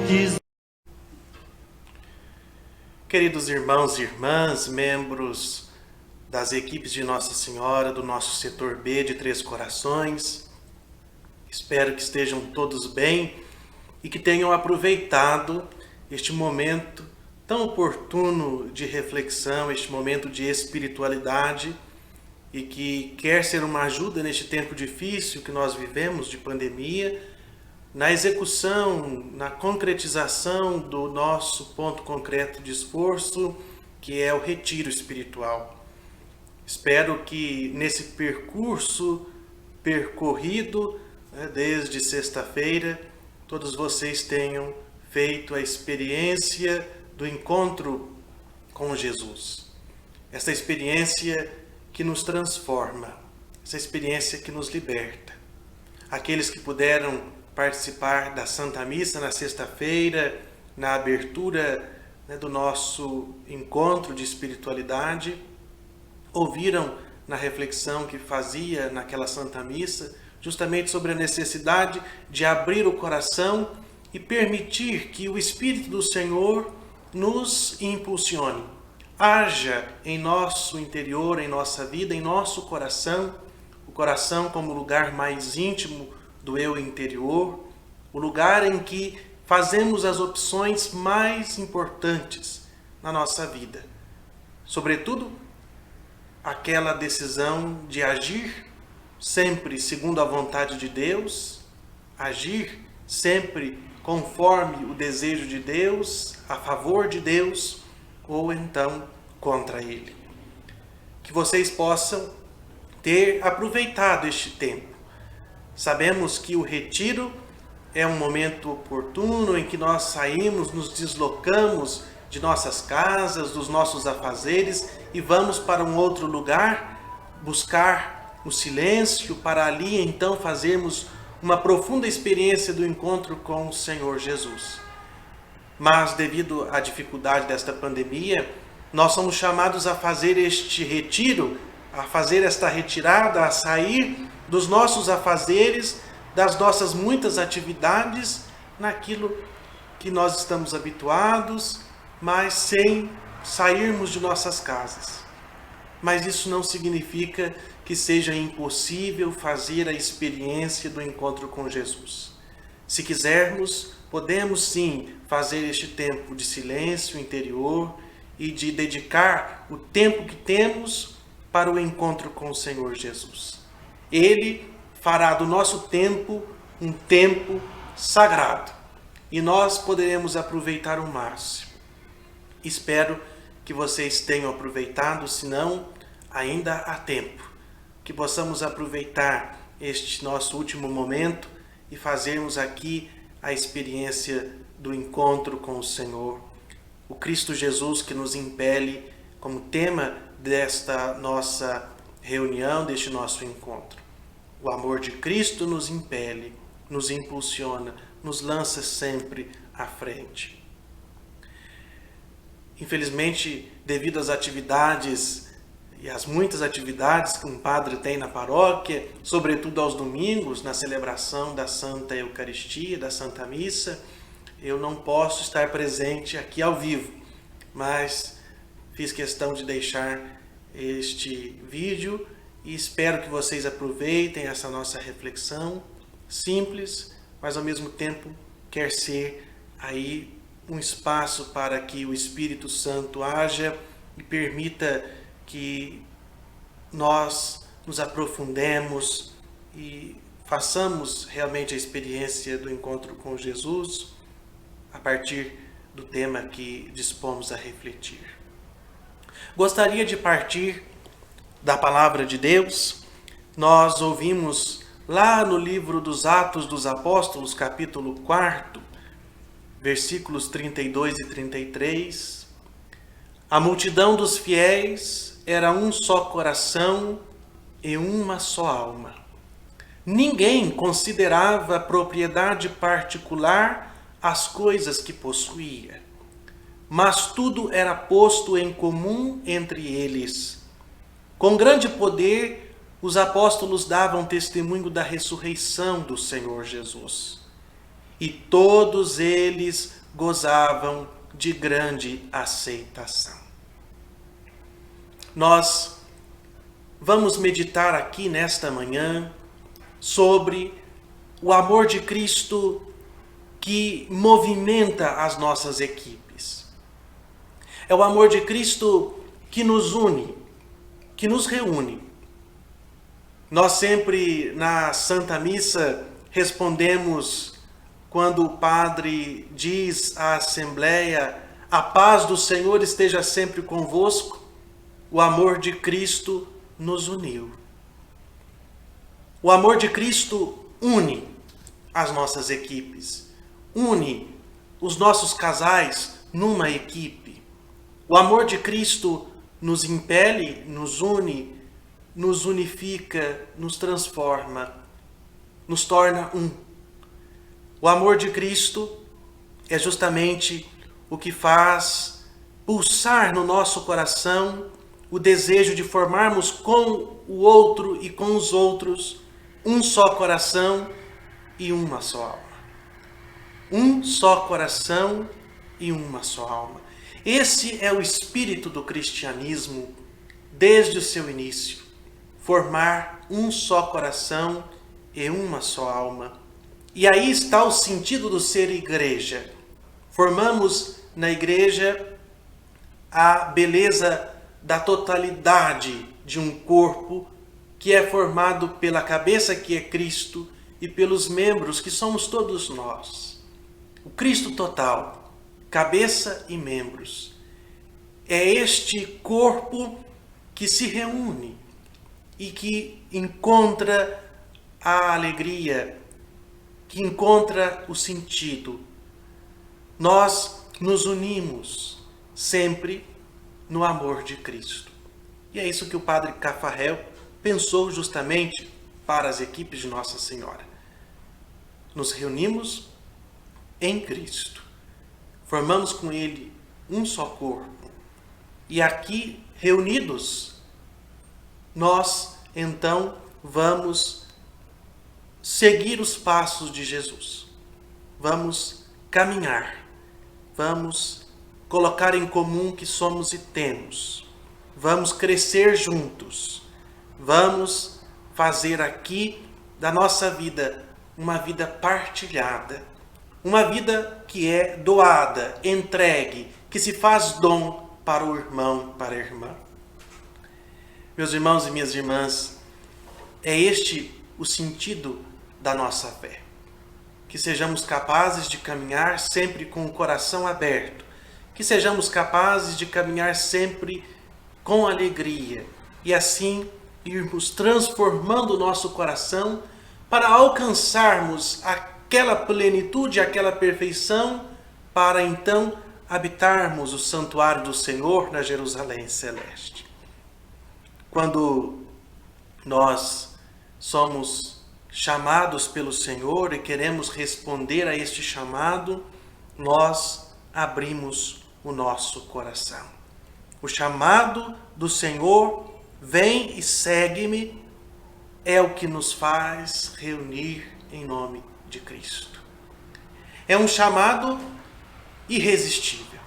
diz. Queridos irmãos e irmãs, membros das equipes de Nossa Senhora, do nosso setor B de Três Corações, espero que estejam todos bem e que tenham aproveitado este momento tão oportuno de reflexão, este momento de espiritualidade e que quer ser uma ajuda neste tempo difícil que nós vivemos de pandemia, na execução, na concretização do nosso ponto concreto de esforço, que é o retiro espiritual. Espero que nesse percurso percorrido, desde sexta-feira, todos vocês tenham feito a experiência do encontro com Jesus. Essa experiência que nos transforma, essa experiência que nos liberta. Aqueles que puderam participar da Santa Missa na sexta-feira, na abertura do nosso encontro de espiritualidade, ouviram na reflexão que fazia naquela Santa Missa, justamente sobre a necessidade de abrir o coração e permitir que o Espírito do Senhor nos impulsione, haja em nosso interior, em nossa vida, em nosso coração, o coração como lugar mais íntimo do eu interior, o lugar em que fazemos as opções mais importantes na nossa vida. Sobretudo, aquela decisão de agir sempre segundo a vontade de Deus, agir sempre conforme o desejo de Deus, a favor de Deus, ou então contra Ele. Que vocês possam ter aproveitado este tempo. Sabemos que o retiro é um momento oportuno em que nós saímos, nos deslocamos de nossas casas, dos nossos afazeres e vamos para um outro lugar, buscar o silêncio, para ali então fazermos uma profunda experiência do encontro com o Senhor Jesus. Mas devido à dificuldade desta pandemia, nós somos chamados a fazer este retiro, a fazer esta retirada, a sair dos nossos afazeres, das nossas muitas atividades, naquilo que nós estamos habituados, mas sem sairmos de nossas casas. Mas isso não significa que seja impossível fazer a experiência do encontro com Jesus. Se quisermos, podemos sim fazer este tempo de silêncio interior e de dedicar o tempo que temos para o encontro com o Senhor Jesus. Ele fará do nosso tempo um tempo sagrado e nós poderemos aproveitar o máximo. Espero que vocês tenham aproveitado, se não, ainda há tempo. Que possamos aproveitar este nosso último momento e fazermos aqui a experiência do encontro com o Senhor. O Cristo Jesus que nos impele como tema desta nossa reunião, deste nosso encontro. O amor de Cristo nos impele, nos impulsiona, nos lança sempre à frente. Infelizmente, devido às atividades e às muitas atividades que um padre tem na paróquia, sobretudo aos domingos, na celebração da Santa Eucaristia, da Santa Missa, eu não posso estar presente aqui ao vivo, mas fiz questão de deixar este vídeo e espero que vocês aproveitem essa nossa reflexão simples, mas ao mesmo tempo quer ser aí um espaço para que o Espírito Santo haja e permita que nós nos aprofundemos e façamos realmente a experiência do encontro com Jesus a partir do tema que dispomos a refletir. Gostaria de partir da palavra de Deus. Nós ouvimos lá no livro dos Atos dos Apóstolos, capítulo 4, versículos 32 e 33. A multidão dos fiéis era um só coração e uma só alma. Ninguém considerava propriedade particular as coisas que possuía, mas tudo era posto em comum entre eles. Com grande poder, os apóstolos davam testemunho da ressurreição do Senhor Jesus. e todos eles gozavam de grande aceitação. Nós vamos meditar aqui nesta manhã sobre o amor de Cristo que movimenta as nossas equipes. É o amor de Cristo que nos une, que nos reúne. Nós sempre na Santa Missa respondemos quando o padre diz à Assembleia: a paz do Senhor esteja sempre convosco. O amor de Cristo nos uniu. O amor de Cristo une as nossas equipes, une os nossos casais numa equipe. O amor de Cristo nos impele, nos une, nos unifica, nos transforma, nos torna um. O amor de Cristo é justamente o que faz pulsar no nosso coração o desejo de formarmos com o outro e com os outros um só coração e uma só alma. Um só coração e uma só alma. Esse é o espírito do cristianismo desde o seu início. Formar um só coração e uma só alma. E aí está o sentido do ser igreja. Formamos na igreja a beleza da totalidade de um corpo que é formado pela cabeça que é Cristo e pelos membros que somos todos nós. O Cristo total, cabeça e membros. É este corpo que se reúne e que encontra a alegria, que encontra o sentido. Nós nos unimos sempre no amor de Cristo. E é isso que o padre Cafarel pensou justamente para as equipes de Nossa Senhora. Nos reunimos em Cristo. Formamos com Ele um só corpo. E aqui, reunidos, nós, então, vamos seguir os passos de Jesus. Vamos caminhar. Vamos colocar em comum que somos e temos. Vamos crescer juntos. Vamos fazer aqui da nossa vida uma vida partilhada. Uma vida que é doada, entregue, que se faz dom para o irmão, para a irmã. Meus irmãos e minhas irmãs, é este o sentido da nossa fé. Que sejamos capazes de caminhar sempre com o coração aberto. Que sejamos capazes de caminhar sempre com alegria. E assim irmos transformando o nosso coração para alcançarmos aquela plenitude, aquela perfeição, para então habitarmos o santuário do Senhor na Jerusalém celeste. Quando nós somos chamados pelo Senhor e queremos responder a este chamado, nós abrimos o nosso coração. O chamado do Senhor, vem e segue-me, é o que nos faz reunir em nome de Cristo. É um chamado irresistível.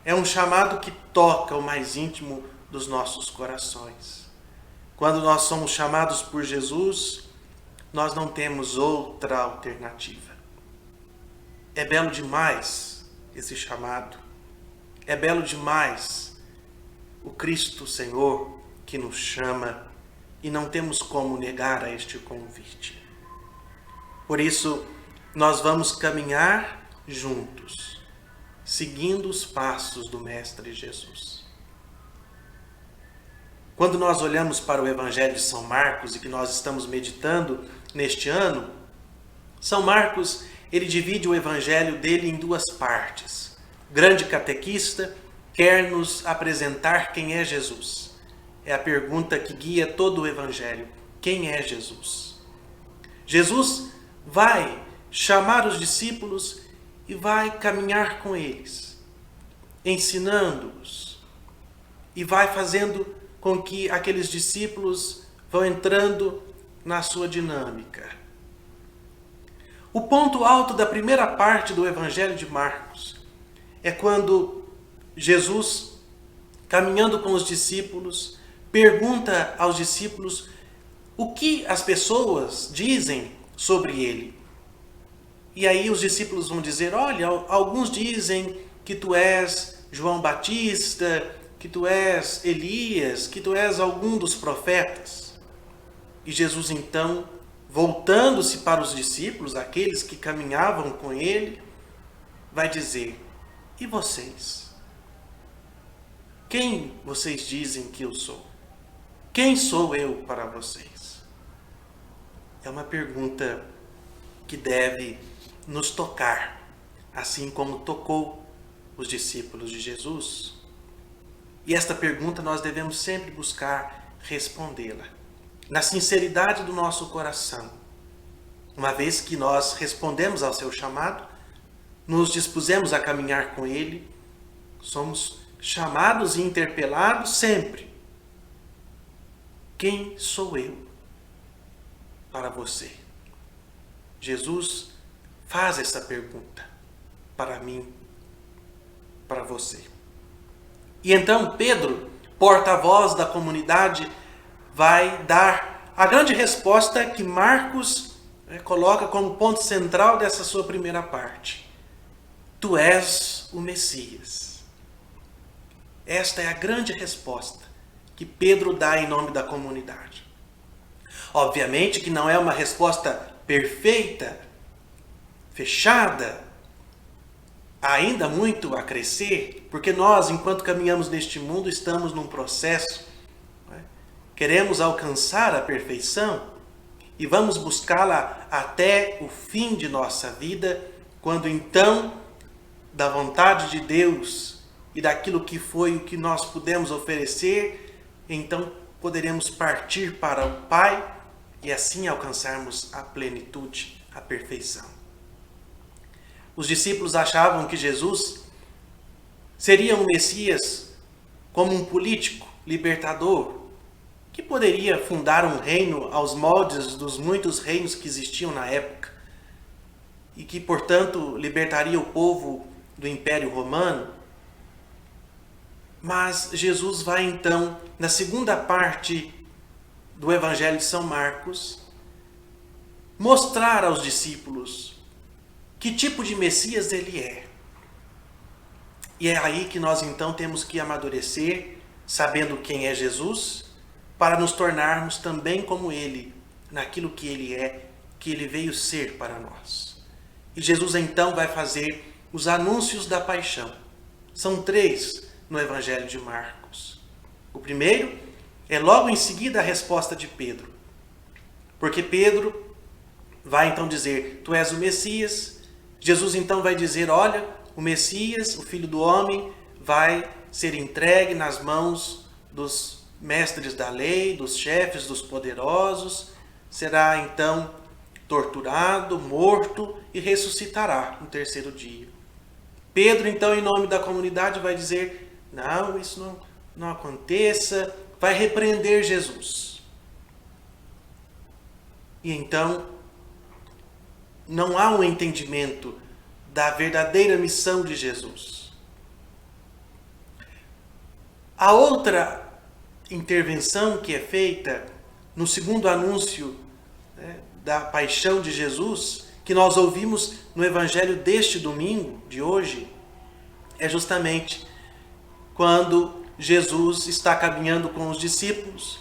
É um chamado que toca o mais íntimo dos nossos corações. Quando nós somos chamados por Jesus, nós não temos outra alternativa. É belo demais esse chamado. É belo demais o Cristo Senhor que nos chama e não temos como negar a este convite. Por isso, nós vamos caminhar juntos, seguindo os passos do Mestre Jesus. Quando nós olhamos para o Evangelho de São Marcos e que nós estamos meditando neste ano, São Marcos, ele divide o Evangelho dele em duas partes. O grande catequista quer nos apresentar quem é Jesus. É a pergunta que guia todo o Evangelho. Quem é Jesus? Jesus vai chamar os discípulos e vai caminhar com eles, ensinando-os, e vai fazendo com que aqueles discípulos vão entrando na sua dinâmica. O ponto alto da primeira parte do Evangelho de Marcos é quando Jesus, caminhando com os discípulos, pergunta aos discípulos o que as pessoas dizem sobre ele. E aí os discípulos vão dizer, olha, alguns dizem que tu és João Batista, que tu és Elias, que tu és algum dos profetas. E Jesus então, voltando-se para os discípulos, aqueles que caminhavam com ele, vai dizer, e vocês? Quem vocês dizem que eu sou? Quem sou eu para vocês? É uma pergunta que deve nos tocar, assim como tocou os discípulos de Jesus. E esta pergunta nós devemos sempre buscar respondê-la, na sinceridade do nosso coração. Uma vez que nós respondemos ao seu chamado, nos dispusemos a caminhar com ele, somos chamados e interpelados sempre. Quem sou eu para você? Jesus faz essa pergunta para mim, para você. E então Pedro, porta-voz da comunidade, vai dar a grande resposta que Marcos coloca como ponto central dessa sua primeira parte. Tu és o Messias. Esta é a grande resposta que Pedro dá em nome da comunidade. Obviamente que não é uma resposta perfeita, fechada, ainda muito a crescer, porque nós, enquanto caminhamos neste mundo, estamos num processo, queremos alcançar a perfeição e vamos buscá-la até o fim de nossa vida, quando então, da vontade de Deus e daquilo que foi o que nós pudemos oferecer, então poderemos partir para o Pai e assim alcançarmos a plenitude, a perfeição. Os discípulos achavam que Jesus seria um Messias como um político, libertador, que poderia fundar um reino aos moldes dos muitos reinos que existiam na época e que, portanto, libertaria o povo do Império Romano. Mas Jesus vai então, na segunda parte do Evangelho de São Marcos, mostrar aos discípulos que tipo de Messias ele é. E é aí que nós então temos que amadurecer, sabendo quem é Jesus, para nos tornarmos também como ele, naquilo que ele é, que ele veio ser para nós. E Jesus então vai fazer os anúncios da paixão. São 3 no Evangelho de Marcos. O primeiro é logo em seguida a resposta de Pedro. Porque Pedro vai então dizer, tu és o Messias. Jesus então vai dizer, olha, o Messias, o Filho do Homem, vai ser entregue nas mãos dos mestres da lei, dos chefes, dos poderosos, será então torturado, morto e ressuscitará no 3º dia. Pedro então, em nome da comunidade, vai dizer, não, isso não aconteça, vai repreender Jesus. E então, não há um entendimento da verdadeira missão de Jesus. A outra intervenção que é feita no segundo anúncio da paixão de Jesus, que nós ouvimos no Evangelho deste domingo, de hoje, é justamente quando Jesus está caminhando com os discípulos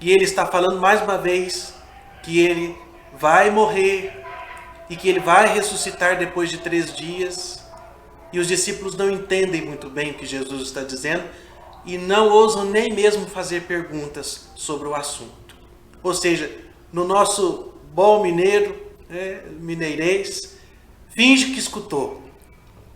e ele está falando mais uma vez que ele vai morrer e que ele vai ressuscitar depois de 3 dias. E os discípulos não entendem muito bem o que Jesus está dizendo e não ousam nem mesmo fazer perguntas sobre o assunto. Ou seja, no nosso bom mineirês, finge que escutou,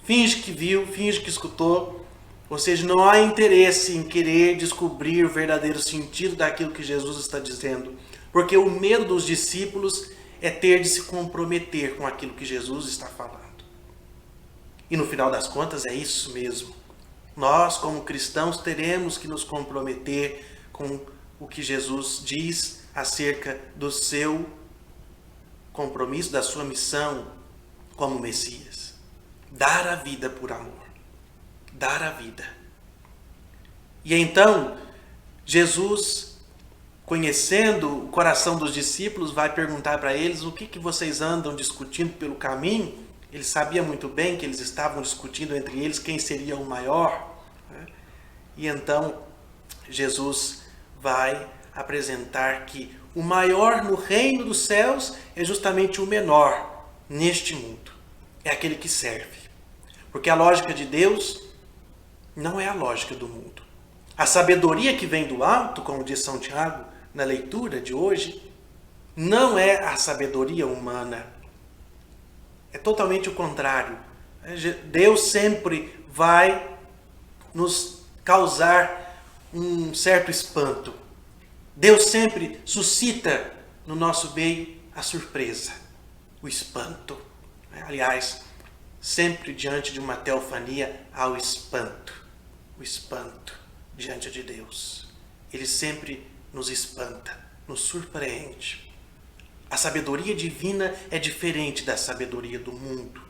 finge que viu, finge que escutou. Ou seja, não há interesse em querer descobrir o verdadeiro sentido daquilo que Jesus está dizendo. Porque o medo dos discípulos é ter de se comprometer com aquilo que Jesus está falando. E no final das contas é isso mesmo. Nós, como cristãos, teremos que nos comprometer com o que Jesus diz acerca do seu compromisso, da sua missão como Messias. Dar a vida por amor. Dar a vida. E então, Jesus, conhecendo o coração dos discípulos, vai perguntar para eles o que vocês andam discutindo pelo caminho. Ele sabia muito bem que eles estavam discutindo entre eles quem seria o maior. E então, Jesus vai apresentar que o maior no reino dos céus é justamente o menor neste mundo. É aquele que serve. Porque a lógica de Deus não é a lógica do mundo. A sabedoria que vem do alto, como diz São Tiago na leitura de hoje, não é a sabedoria humana. É totalmente o contrário. Deus sempre vai nos causar um certo espanto. Deus sempre suscita no nosso meio a surpresa, o espanto. Aliás, sempre diante de uma teofania há o espanto diante de Deus. Ele sempre nos espanta, nos surpreende. A sabedoria divina é diferente da sabedoria do mundo.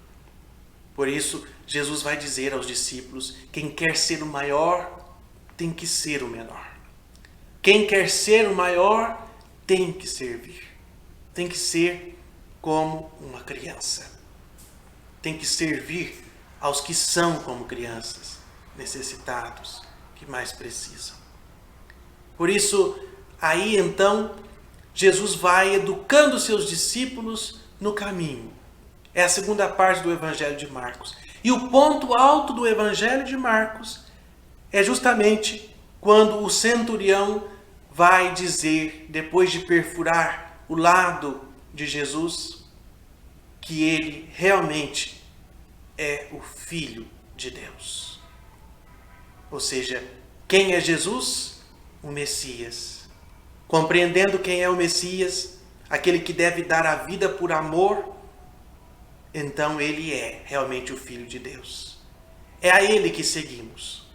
Por isso, Jesus vai dizer aos discípulos: quem quer ser o maior, tem que ser o menor. Quem quer ser o maior, tem que servir. Tem que ser como uma criança. Tem que servir aos que são como crianças, necessitados, que mais precisam. Por isso, aí então, Jesus vai educando seus discípulos no caminho. É a segunda parte do Evangelho de Marcos. E o ponto alto do Evangelho de Marcos é justamente quando o centurião vai dizer, depois de perfurar o lado de Jesus, que ele realmente é o Filho de Deus. Ou seja, quem é Jesus? O Messias. Compreendendo quem é o Messias, aquele que deve dar a vida por amor, então ele é realmente o Filho de Deus. É a ele que seguimos.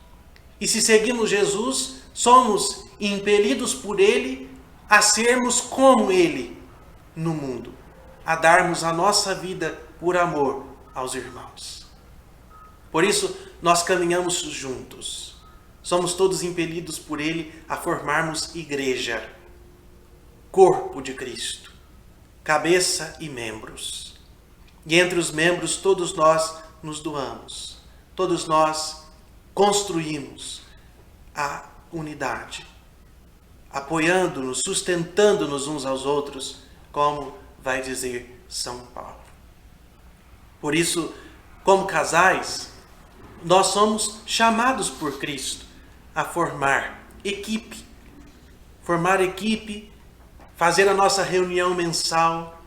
E se seguimos Jesus, somos impelidos por ele a sermos como ele no mundo, a darmos a nossa vida por amor aos irmãos. Por isso, nós caminhamos juntos. Somos todos impelidos por ele a formarmos igreja, corpo de Cristo, cabeça e membros. E entre os membros, todos nós nos doamos. Todos nós construímos a unidade, apoiando-nos, sustentando-nos uns aos outros, como vai dizer São Paulo. Por isso, como casais, nós somos chamados por Cristo a formar equipe, fazer a nossa reunião mensal,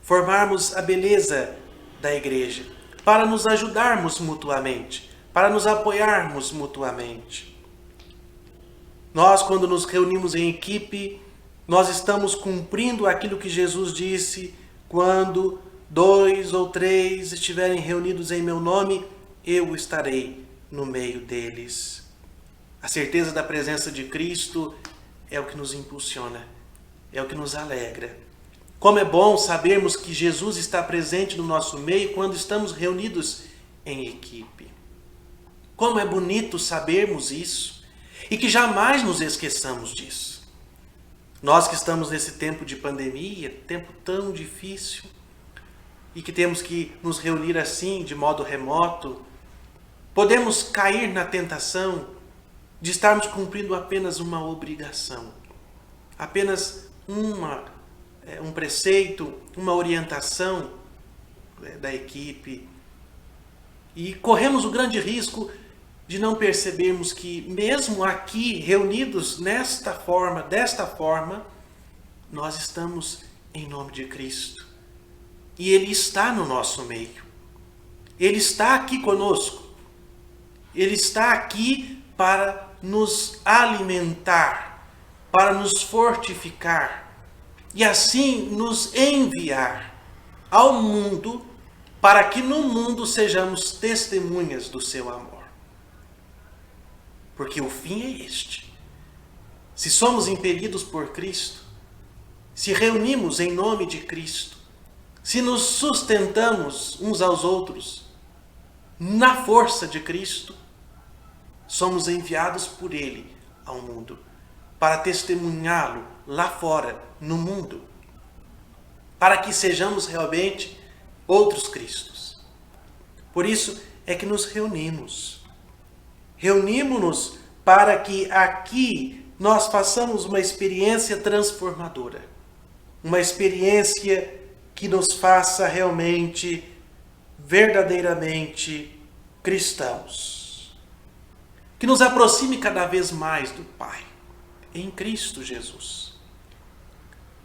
formarmos a beleza da igreja, para nos ajudarmos mutuamente, para nos apoiarmos mutuamente. Nós, quando nos reunimos em equipe, nós estamos cumprindo aquilo que Jesus disse: quando 2 ou 3 estiverem reunidos em meu nome, eu estarei no meio deles. A certeza da presença de Cristo é o que nos impulsiona, é o que nos alegra. Como é bom sabermos que Jesus está presente no nosso meio quando estamos reunidos em equipe. Como é bonito sabermos isso e que jamais nos esqueçamos disso. Nós que estamos nesse tempo de pandemia, tempo tão difícil, e que temos que nos reunir assim, de modo remoto, podemos cair na tentação de estarmos cumprindo apenas uma obrigação, apenas um preceito, uma orientação da equipe. E corremos o grande risco de não percebermos que, mesmo aqui reunidos desta forma, nós estamos em nome de Cristo. E Ele está no nosso meio. Ele está aqui conosco. Ele está aqui para nos alimentar, para nos fortificar e assim nos enviar ao mundo, para que no mundo sejamos testemunhas do seu amor. Porque o fim é este. Se somos impelidos por Cristo, se reunimos em nome de Cristo, se nos sustentamos uns aos outros na força de Cristo, somos enviados por Ele ao mundo para testemunhá-lo lá fora, no mundo, para que sejamos realmente outros Cristos. Por isso é que nos reunimos. Reunimos-nos para que aqui nós façamos uma experiência transformadora. Uma experiência que nos faça realmente, verdadeiramente cristãos. Que nos aproxime cada vez mais do Pai, em Cristo Jesus.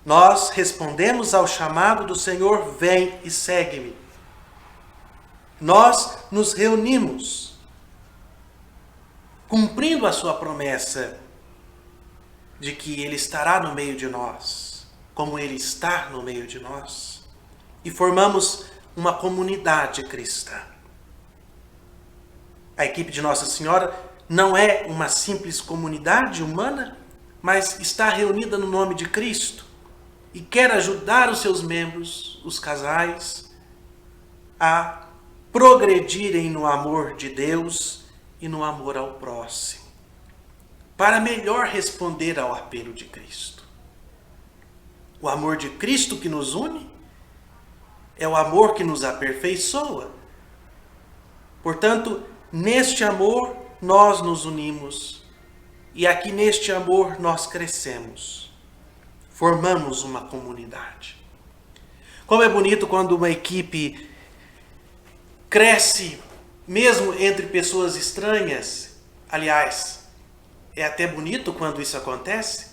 Nós respondemos ao chamado do Senhor: vem e segue-me. Nós nos reunimos, cumprindo a sua promessa de que Ele estará no meio de nós, como Ele está no meio de nós, e formamos uma comunidade cristã. A equipe de Nossa Senhora não é uma simples comunidade humana, mas está reunida no nome de Cristo e quer ajudar os seus membros, os casais, a progredirem no amor de Deus e no amor ao próximo, para melhor responder ao apelo de Cristo. O amor de Cristo que nos une é o amor que nos aperfeiçoa. Portanto, neste amor nós nos unimos e aqui neste amor nós crescemos. Formamos uma comunidade. Como é bonito quando uma equipe cresce, mesmo entre pessoas estranhas. Aliás, é até bonito quando isso acontece,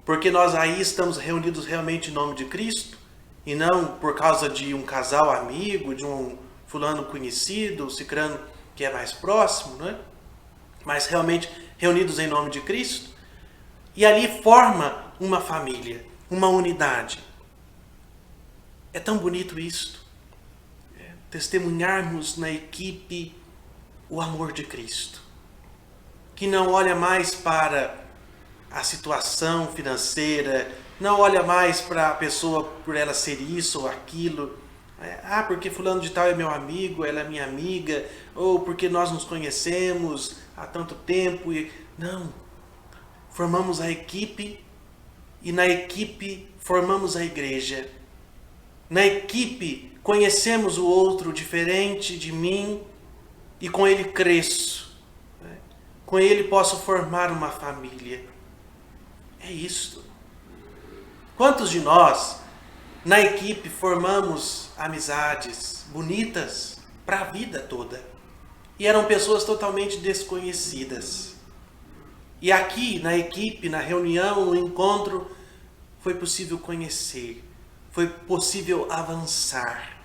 porque nós aí estamos reunidos realmente em nome de Cristo, e não por causa de um casal amigo, de um fulano conhecido, cicrano que é mais próximo, não é? Mas realmente reunidos em nome de Cristo, e ali forma uma família, uma unidade. É tão bonito isto, testemunharmos na equipe o amor de Cristo, que não olha mais para a situação financeira, não olha mais para a pessoa por ela ser isso ou aquilo, porque fulano de tal é meu amigo, ela é minha amiga, ou porque nós nos conhecemos há tanto tempo. Não, formamos a equipe e na equipe formamos a igreja. Na equipe conhecemos o outro diferente de mim e com ele cresço. Com ele posso formar uma família. É isto. Quantos de nós na equipe formamos amizades bonitas para a vida toda? E eram pessoas totalmente desconhecidas. E aqui na equipe, na reunião, no encontro, foi possível conhecer, foi possível avançar.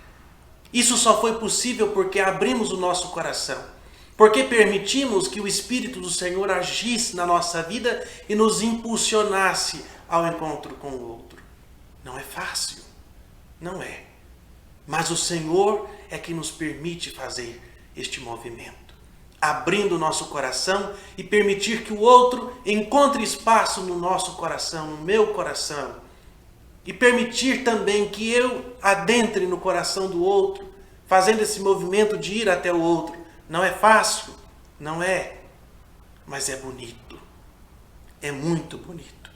Isso só foi possível porque abrimos o nosso coração, porque permitimos que o Espírito do Senhor agisse na nossa vida e nos impulsionasse ao encontro com o outro. Não é fácil, não é. Mas o Senhor é que nos permite fazer este movimento, abrindo o nosso coração e permitir que o outro encontre espaço no nosso coração, no meu coração, e permitir também que eu adentre no coração do outro, fazendo esse movimento de ir até o outro. Não é fácil, não é, mas é bonito, é muito bonito.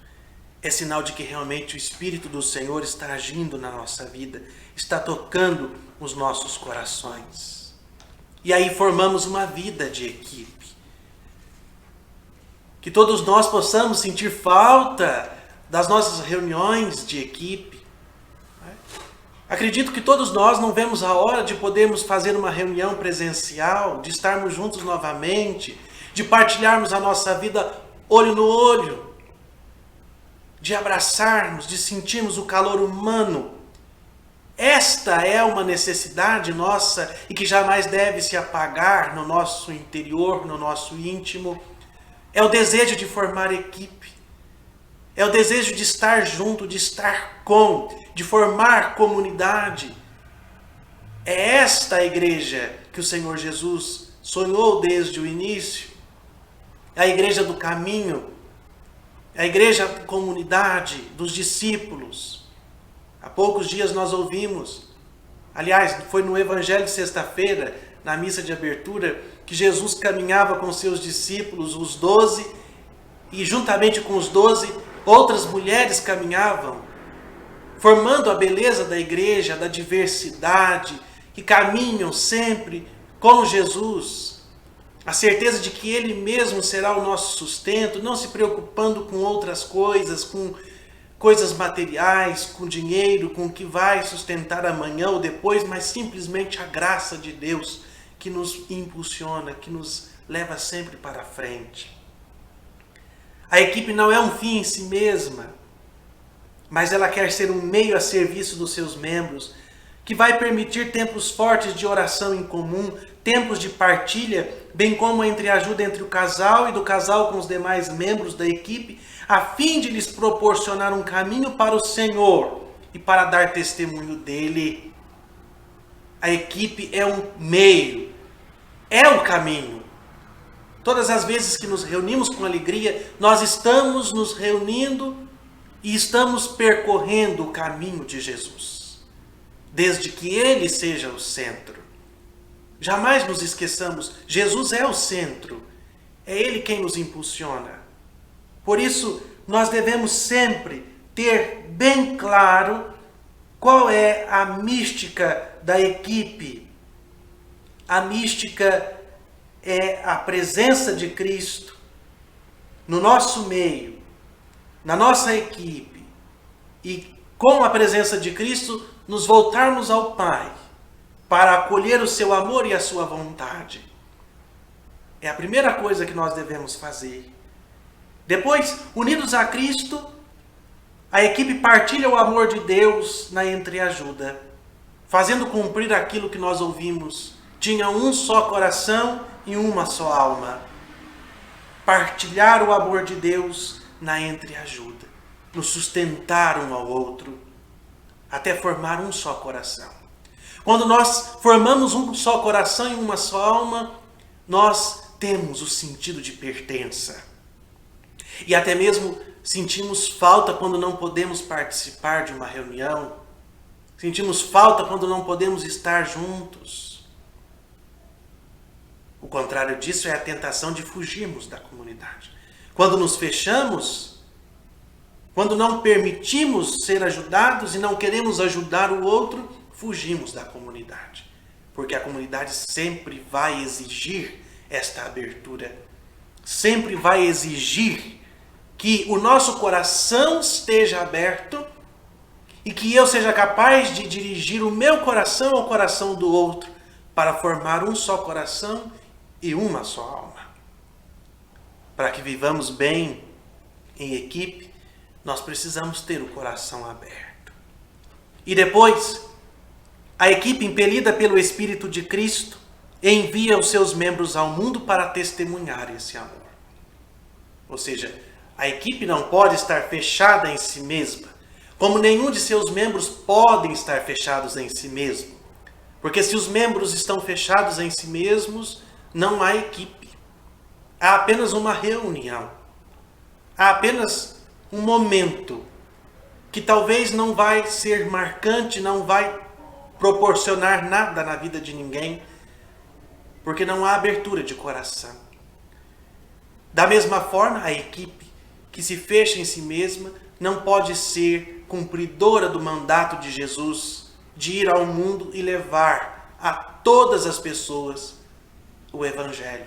É sinal de que realmente o Espírito do Senhor está agindo na nossa vida, está tocando os nossos corações. E aí formamos uma vida de equipe. Que todos nós possamos sentir falta das nossas reuniões de equipe. Acredito que todos nós não vemos a hora de podermos fazer uma reunião presencial, de estarmos juntos novamente, de partilharmos a nossa vida olho no olho, de abraçarmos, de sentirmos o calor humano. Esta é uma necessidade nossa e que jamais deve se apagar no nosso interior, no nosso íntimo. É o desejo de formar equipe. É o desejo de estar junto, de estar com, de formar comunidade. É esta a igreja que o Senhor Jesus sonhou desde o início. A igreja do caminho, a igreja comunidade dos discípulos, Há poucos dias nós ouvimos, aliás, foi no Evangelho de sexta-feira, na missa de abertura, que Jesus caminhava com seus discípulos, os 12, e juntamente com os 12, outras mulheres caminhavam, formando a beleza da igreja, da diversidade, que caminham sempre com Jesus. A certeza de que Ele mesmo será o nosso sustento, não se preocupando com outras coisas, com coisas materiais, com dinheiro, com o que vai sustentar amanhã ou depois, mas simplesmente a graça de Deus que nos impulsiona, que nos leva sempre para frente. A equipe não é um fim em si mesma, mas ela quer ser um meio a serviço dos seus membros, que vai permitir tempos fortes de oração em comum, tempos de partilha, bem como a entreajuda entre o casal e do casal com os demais membros da equipe, a fim de lhes proporcionar um caminho para o Senhor e para dar testemunho dele. A equipe é um meio, é o caminho. Todas as vezes que nos reunimos com alegria, nós estamos nos reunindo e estamos percorrendo o caminho de Jesus, desde que Ele seja o centro. Jamais nos esqueçamos, Jesus é o centro, é Ele quem nos impulsiona. Por isso, nós devemos sempre ter bem claro qual é a mística da equipe. A mística é a presença de Cristo no nosso meio, na nossa equipe, e com a presença de Cristo nos voltarmos ao Pai para acolher o seu amor e a sua vontade. É a primeira coisa que nós devemos fazer. Depois, unidos a Cristo, a equipe partilha o amor de Deus na entreajuda, fazendo cumprir aquilo que nós ouvimos. Tinha um só coração e uma só alma. Partilhar o amor de Deus na entreajuda, nos sustentar um ao outro, até formar um só coração. Quando nós formamos um só coração e uma só alma, nós temos o sentido de pertença. E até mesmo sentimos falta quando não podemos participar de uma reunião. Sentimos falta quando não podemos estar juntos. O contrário disso é a tentação de fugirmos da comunidade. Quando nos fechamos, quando não permitimos ser ajudados e não queremos ajudar o outro, fugimos da comunidade. Porque a comunidade sempre vai exigir esta abertura. Sempre vai exigir que o nosso coração esteja aberto e que eu seja capaz de dirigir o meu coração ao coração do outro para formar um só coração e uma só alma. Para que vivamos bem em equipe, nós precisamos ter o coração aberto. E depois, a equipe, impelida pelo Espírito de Cristo, envia os seus membros ao mundo para testemunhar esse amor. Ou seja, a equipe não pode estar fechada em si mesma, como nenhum de seus membros podem estar fechados em si mesmo. Porque se os membros estão fechados em si mesmos, não há equipe. Há apenas uma reunião. Há apenas um momento que talvez não vai ser marcante, não vai proporcionar nada na vida de ninguém, porque não há abertura de coração. Da mesma forma, a equipe que se fecha em si mesma não pode ser cumpridora do mandato de Jesus de ir ao mundo e levar a todas as pessoas o Evangelho,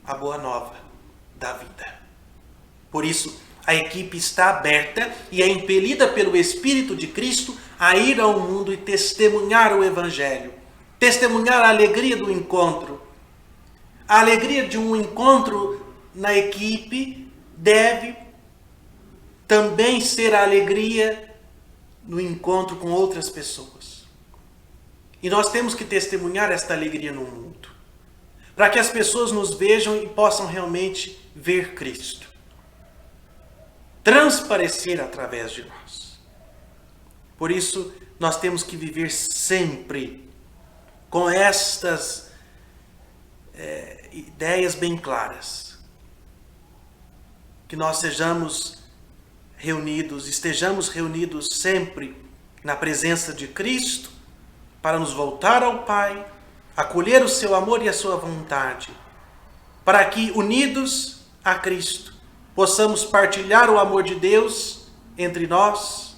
a boa nova da vida. Por isso, a equipe está aberta e é impelida pelo Espírito de Cristo a ir ao mundo e testemunhar o Evangelho, testemunhar a alegria do encontro. A alegria de um encontro na equipe deve também ser a alegria no encontro com outras pessoas. E nós temos que testemunhar esta alegria no mundo, para que as pessoas nos vejam e possam realmente ver Cristo, transparecer através de nós. Por isso, nós temos que viver sempre com estas ideias bem claras. Que nós estejamos reunidos sempre na presença de Cristo, para nos voltar ao Pai, acolher o seu amor e a sua vontade, para que, unidos a Cristo, possamos partilhar o amor de Deus entre nós,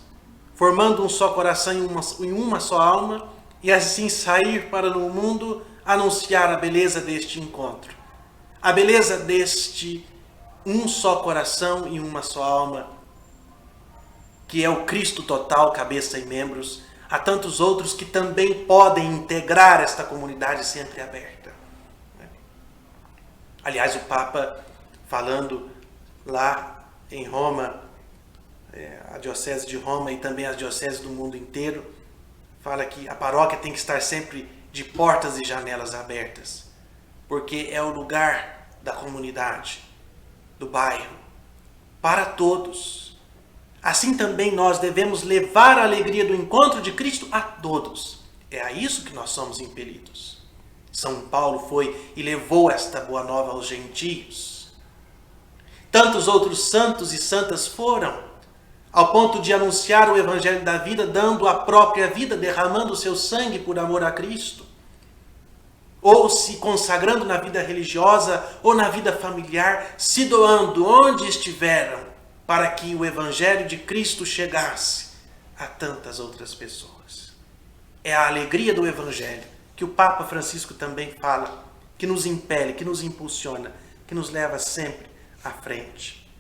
formando um só coração em uma só alma, e assim sair para no mundo anunciar a beleza deste encontro, a beleza deste um só coração e uma só alma, que é o Cristo total, cabeça e membros, a tantos outros que também podem integrar esta comunidade sempre aberta. Aliás, o Papa, falando lá em Roma, a Diocese de Roma e também as dioceses do mundo inteiro, fala que a paróquia tem que estar sempre de portas e janelas abertas, porque é o lugar da comunidade, do bairro, para todos. Assim também nós devemos levar a alegria do encontro de Cristo a todos. É a isso que nós somos impelidos. São Paulo foi e levou esta boa nova aos gentios. Tantos outros santos e santas foram, ao ponto de anunciar o evangelho da vida, dando a própria vida, derramando o seu sangue por amor a Cristo, ou se consagrando na vida religiosa ou na vida familiar, se doando onde estiveram, para que o evangelho de Cristo chegasse a tantas outras pessoas. É a alegria do evangelho que o Papa Francisco também fala, que nos impele, que nos impulsiona, que nos leva sempre à frente.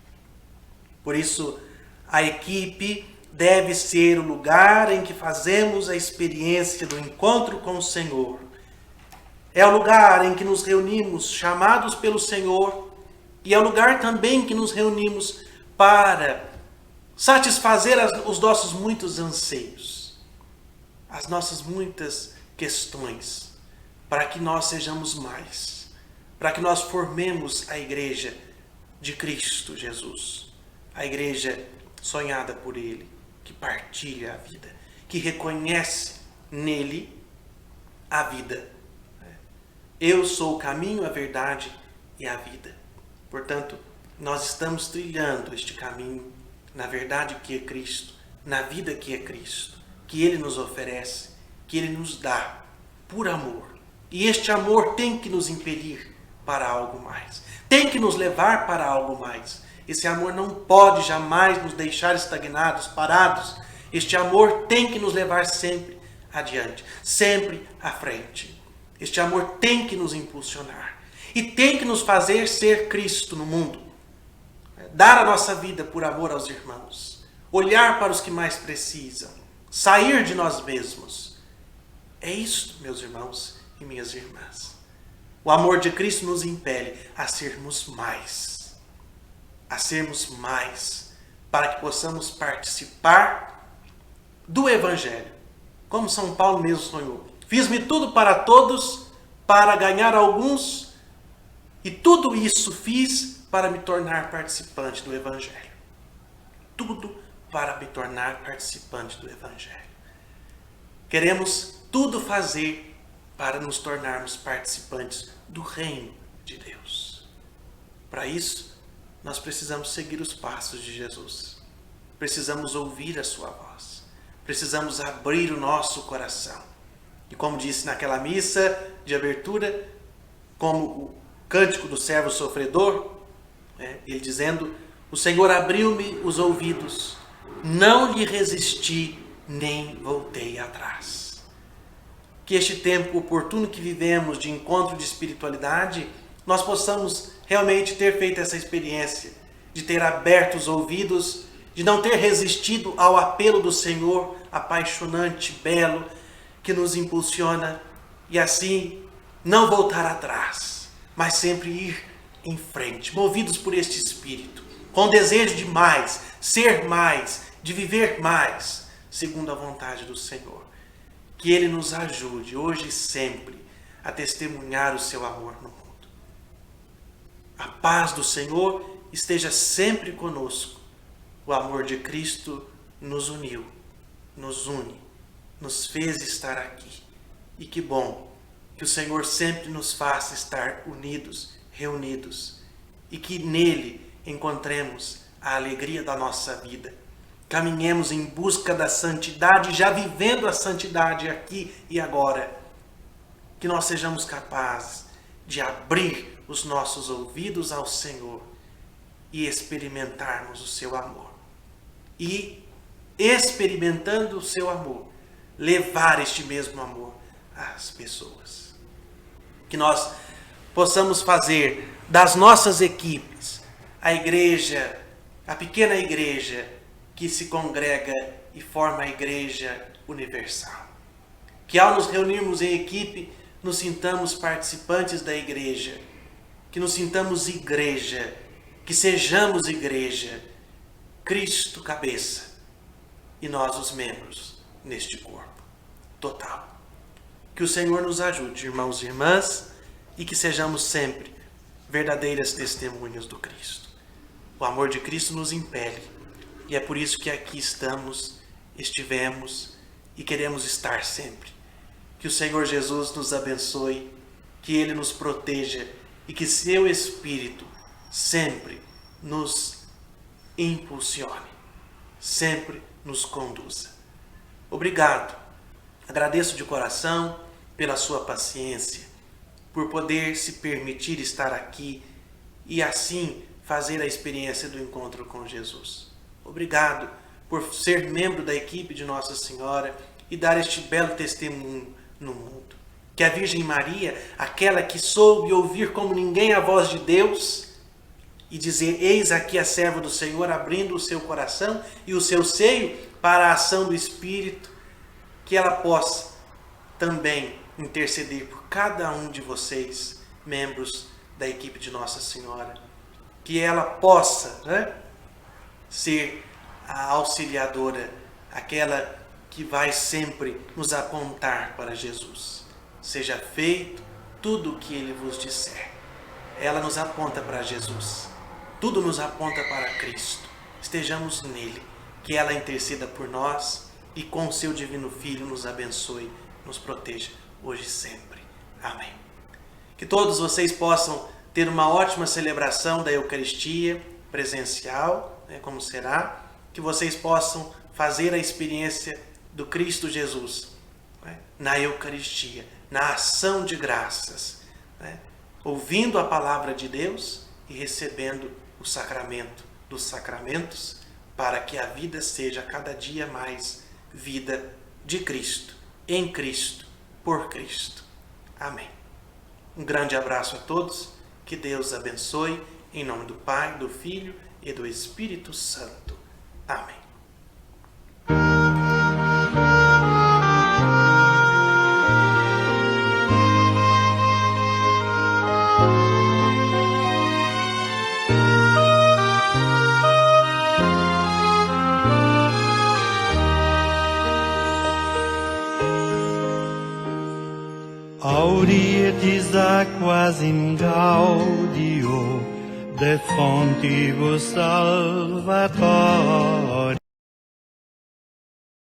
Por isso, a equipe deve ser o lugar em que fazemos a experiência do encontro com o Senhor. É o lugar em que nos reunimos, chamados pelo Senhor, e é o lugar também que nos reunimos para satisfazer os nossos muitos anseios, as nossas muitas questões, para que nós sejamos mais, para que nós formemos a igreja de Cristo Jesus, a igreja sonhada por Ele, que partilha a vida, que reconhece nele a vida. Eu sou o caminho, a verdade e a vida. Portanto, nós estamos trilhando este caminho na verdade que é Cristo, na vida que é Cristo, que Ele nos oferece, que Ele nos dá por amor. E este amor tem que nos impelir para algo mais, tem que nos levar para algo mais. Esse amor não pode jamais nos deixar estagnados, parados. Este amor tem que nos levar sempre adiante, sempre à frente. Este amor tem que nos impulsionar e tem que nos fazer ser Cristo no mundo. Dar a nossa vida por amor aos irmãos, olhar para os que mais precisam, sair de nós mesmos. É isto, meus irmãos e minhas irmãs. O amor de Cristo nos impele a sermos mais, para que possamos participar do Evangelho, como São Paulo mesmo sonhou. Fiz-me tudo para todos, para ganhar alguns, e tudo isso fiz para me tornar participante do Evangelho. Tudo para me tornar participante do Evangelho. Queremos tudo fazer para nos tornarmos participantes do reino de Deus. Para isso, nós precisamos seguir os passos de Jesus. Precisamos ouvir a sua voz. Precisamos abrir o nosso coração. E como disse naquela missa de abertura, como o cântico do servo sofredor, ele dizendo: o Senhor abriu-me os ouvidos, não lhe resisti, nem voltei atrás. Que este tempo oportuno que vivemos de encontro de espiritualidade, nós possamos realmente ter feito essa experiência, de ter aberto os ouvidos, de não ter resistido ao apelo do Senhor, apaixonante, belo, que nos impulsiona, e assim não voltar atrás, mas sempre ir em frente, movidos por este Espírito, com desejo de mais, ser mais, de viver mais, segundo a vontade do Senhor. Que Ele nos ajude, hoje e sempre, a testemunhar o seu amor no mundo. A paz do Senhor esteja sempre conosco. O amor de Cristo nos uniu, nos une, nos fez estar aqui. E que bom que o Senhor sempre nos faça estar unidos, reunidos, e que nele encontremos a alegria da nossa vida, caminhemos em busca da santidade, já vivendo a santidade aqui e agora. Que nós sejamos capazes de abrir os nossos ouvidos ao Senhor e experimentarmos o seu amor. E, experimentando o seu amor, levar este mesmo amor às pessoas. Que nós possamos fazer das nossas equipes a igreja, a pequena igreja que se congrega e forma a igreja universal. Que ao nos reunirmos em equipe, nos sintamos participantes da igreja, que nos sintamos igreja, que sejamos igreja, Cristo cabeça e nós os membros neste corpo total. Que o Senhor nos ajude, irmãos e irmãs, e que sejamos sempre verdadeiras testemunhas do Cristo. O amor de Cristo nos impele e é por isso que aqui estamos, estivemos e queremos estar sempre. Que o Senhor Jesus nos abençoe, que Ele nos proteja e que seu Espírito sempre nos impulsione, sempre nos conduza. Obrigado, agradeço de coração pela sua paciência, por poder se permitir estar aqui e assim fazer a experiência do encontro com Jesus. Obrigado por ser membro da equipe de Nossa Senhora e dar este belo testemunho no mundo. Que a Virgem Maria, aquela que soube ouvir como ninguém a voz de Deus e dizer, eis aqui a serva do Senhor, abrindo o seu coração e o seu seio para a ação do Espírito, que ela possa também interceder por cada um de vocês, membros da equipe de Nossa Senhora. Que ela possa, ser a auxiliadora, aquela que vai sempre nos apontar para Jesus. Seja feito tudo o que Ele vos disser. Ela nos aponta para Jesus. Tudo nos aponta para Cristo. Estejamos nele. Que ela interceda por nós e com o seu divino Filho nos abençoe, nos proteja hoje e sempre. Amém. Que todos vocês possam ter uma ótima celebração da Eucaristia presencial, como será. Que vocês possam fazer a experiência do Cristo Jesus na Eucaristia, na ação de graças, ouvindo a palavra de Deus e recebendo o sacramento dos sacramentos, para que a vida seja cada dia mais vida de Cristo, em Cristo, por Cristo. Amém. Um grande abraço a todos, que Deus abençoe, em nome do Pai, do Filho e do Espírito Santo. Amém. Aurietis aquas in gaudio, de fontibus salvator.